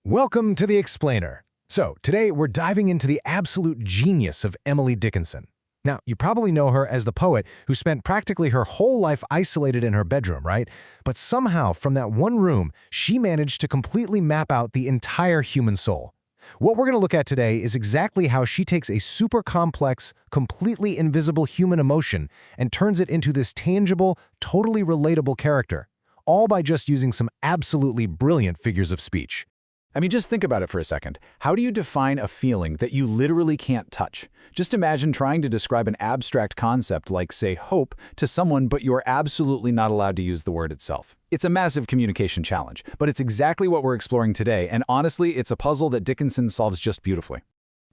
Welcome to The Explainer. So, today we're diving into the absolute genius of Emily Dickinson. Now, you probably know her as the poet who spent practically her whole life isolated in her bedroom, right? But somehow, from that one room, she managed to completely map out the entire human soul. What we're going to look at today is exactly how she takes a super complex, completely invisible human emotion and turns it into this tangible, totally relatable character, all by just using some absolutely brilliant figures of speech. I mean, just think about it for a second. How do you define a feeling that you literally can't touch? Just imagine trying to describe an abstract concept like, say, hope to someone, but you're absolutely not allowed to use the word itself. It's a massive communication challenge, but it's exactly what we're exploring today, and honestly, it's a puzzle that Dickinson solves just beautifully.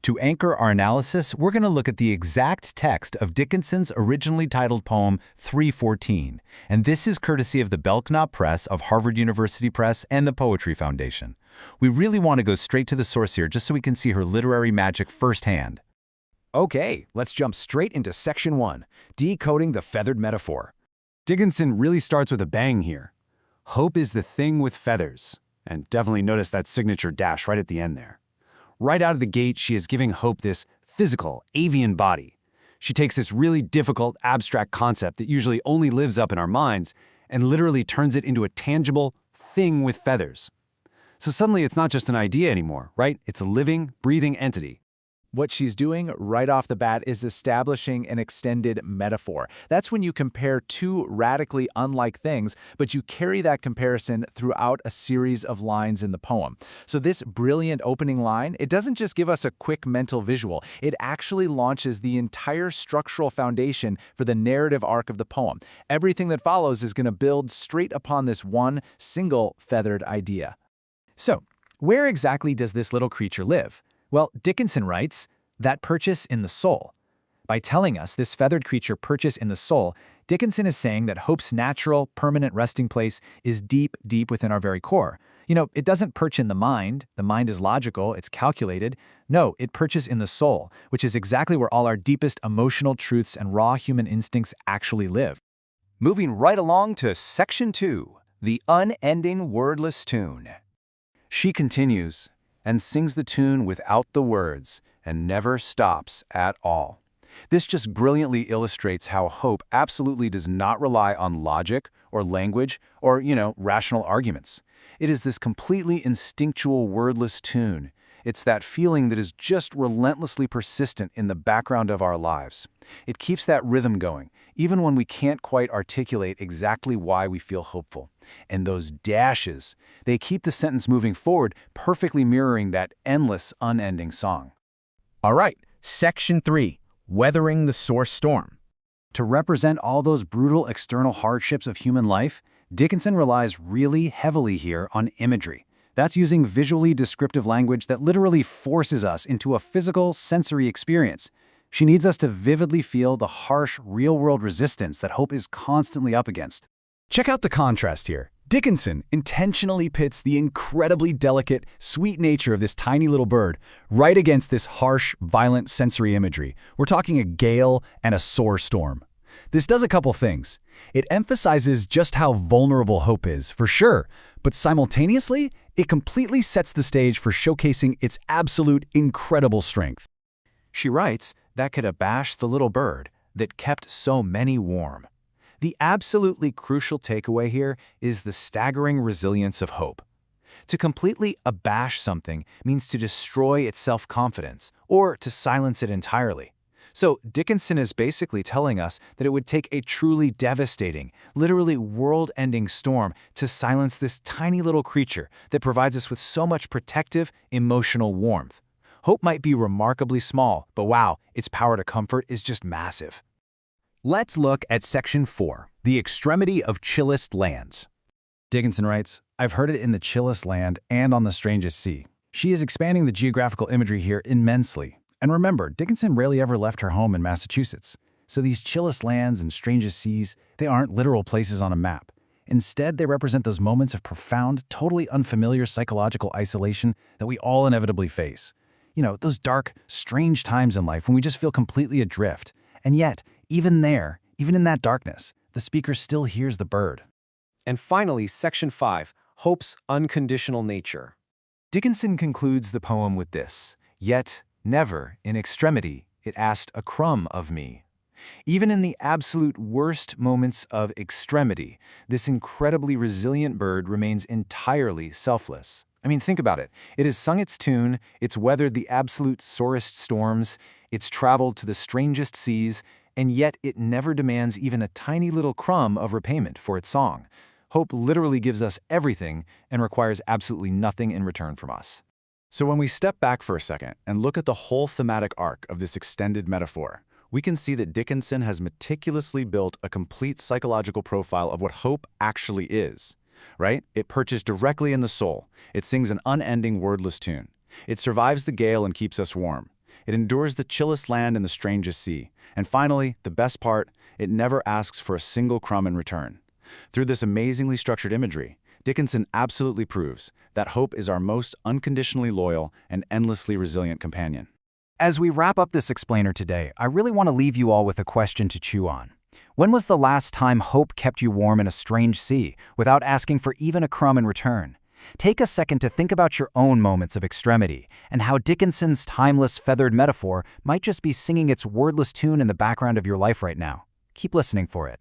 To anchor our analysis, we're going to look at the exact text of Dickinson's originally titled poem 314, and this is courtesy of the Belknap Press of Harvard University Press and the Poetry Foundation. We really want to go straight to the source here just so we can see her literary magic firsthand. Okay, let's jump straight into Section 1, Decoding the Feathered Metaphor. Dickinson really starts with a bang here. Hope is the thing with feathers, and definitely notice that signature dash right at the end there. Right out of the gate, she is giving hope this physical, avian body. She takes this really difficult, abstract concept that usually only lives up in our minds and literally turns it into a tangible thing with feathers. So suddenly it's not just an idea anymore, right? It's a living, breathing entity. What she's doing right off the bat is establishing an extended metaphor. That's when you compare two radically unlike things, but you carry that comparison throughout a series of lines in the poem. So this brilliant opening line, it doesn't just give us a quick mental visual. It actually launches the entire structural foundation for the narrative arc of the poem. Everything that follows is going to build straight upon this one single feathered idea. So, where exactly does this little creature live? Well, Dickinson writes, that perches in the soul. By telling us this feathered creature perches in the soul, Dickinson is saying that hope's natural, permanent resting place is deep, deep within our very core. You know, it doesn't perch in the mind is logical, it's calculated. No, it perches in the soul, which is exactly where all our deepest emotional truths and raw human instincts actually live. Moving right along to Section 2, The Unending Wordless Tune. She continues, and sings the tune without the words, and never stops at all. This just brilliantly illustrates how hope absolutely does not rely on logic or language or, rational arguments. It is this completely instinctual wordless tune. It's that feeling that is just relentlessly persistent in the background of our lives. It keeps that rhythm going, even when we can't quite articulate exactly why we feel hopeful. And those dashes, they keep the sentence moving forward, perfectly mirroring that endless, unending song. All right, Section 3, Weathering the Source Storm. To represent all those brutal external hardships of human life, Dickinson relies really heavily here on imagery. That's using visually descriptive language that literally forces us into a physical, sensory experience. She needs us to vividly feel the harsh, real-world resistance that hope is constantly up against. Check out the contrast here. Dickinson intentionally pits the incredibly delicate, sweet nature of this tiny little bird right against this harsh, violent sensory imagery. We're talking a gale and a soar storm. This does a couple things. It emphasizes just how vulnerable hope is, for sure, but simultaneously, it completely sets the stage for showcasing its absolute incredible strength. She writes, that could abash the little bird that kept so many warm. The absolutely crucial takeaway here is the staggering resilience of hope. To completely abash something means to destroy its self-confidence or to silence it entirely. So Dickinson is basically telling us that it would take a truly devastating, literally world-ending storm to silence this tiny little creature that provides us with so much protective, emotional warmth. Hope might be remarkably small, but wow, its power to comfort is just massive. Let's look at Section 4, The Extremity of Chillest Lands. Dickinson writes, I've heard it in the chillest land and on the strangest sea. She is expanding the geographical imagery here immensely. And remember, Dickinson rarely ever left her home in Massachusetts. So these chillest lands and strangest seas, they aren't literal places on a map. Instead, they represent those moments of profound, totally unfamiliar psychological isolation that we all inevitably face. You know, those dark, strange times in life when we just feel completely adrift. And yet, even there, even in that darkness, the speaker still hears the bird. And finally, Section 5, Hope's Unconditional Nature. Dickinson concludes the poem with this: "Yet, never, in extremity, it asked a crumb of me." Even in the absolute worst moments of extremity, this incredibly resilient bird remains entirely selfless. I mean, think about it. It has sung its tune, it's weathered the absolute sorest storms, it's traveled to the strangest seas, and yet it never demands even a tiny little crumb of repayment for its song. Hope literally gives us everything and requires absolutely nothing in return from us. So when we step back for a second and look at the whole thematic arc of this extended metaphor, we can see that Dickinson has meticulously built a complete psychological profile of what hope actually is. Right? It perches directly in the soul. It sings an unending wordless tune. It survives the gale and keeps us warm. It endures the chillest land and the strangest sea. And finally, the best part, it never asks for a single crumb in return. Through this amazingly structured imagery, Dickinson absolutely proves that hope is our most unconditionally loyal and endlessly resilient companion. As we wrap up this explainer today, I really want to leave you all with a question to chew on. When was the last time hope kept you warm in a strange sea without asking for even a crumb in return? Take a second to think about your own moments of extremity and how Dickinson's timeless feathered metaphor might just be singing its wordless tune in the background of your life right now. Keep listening for it.